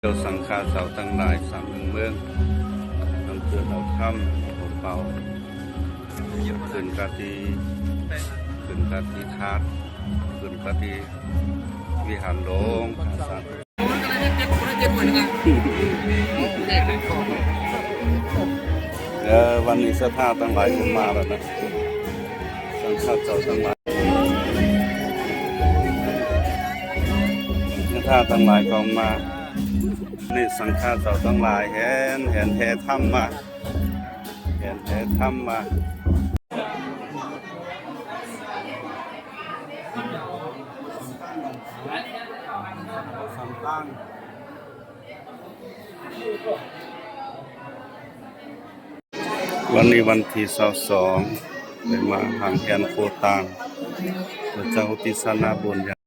เจ้าสังฆาเสาทั้งหลายสามเมืองน้ำเตือนเอาถ้ำเป่าขึ้นกะทีธาตุขึ้นกะทีวิหารหลวงวันนี้สถาทั้งหลายขึ้นมาแล้วนะสังฆาเสาทั้งหลายสถาทั้งหลายของมานี่สังฆาเสาทั้งหลายเห็นแห่ถ้ำมาเห็นแห่ถ้ำมาสังตั้งวันนี้วันที่22ได้มาทางแกนโคตางพระเจ้าติสนาบุญ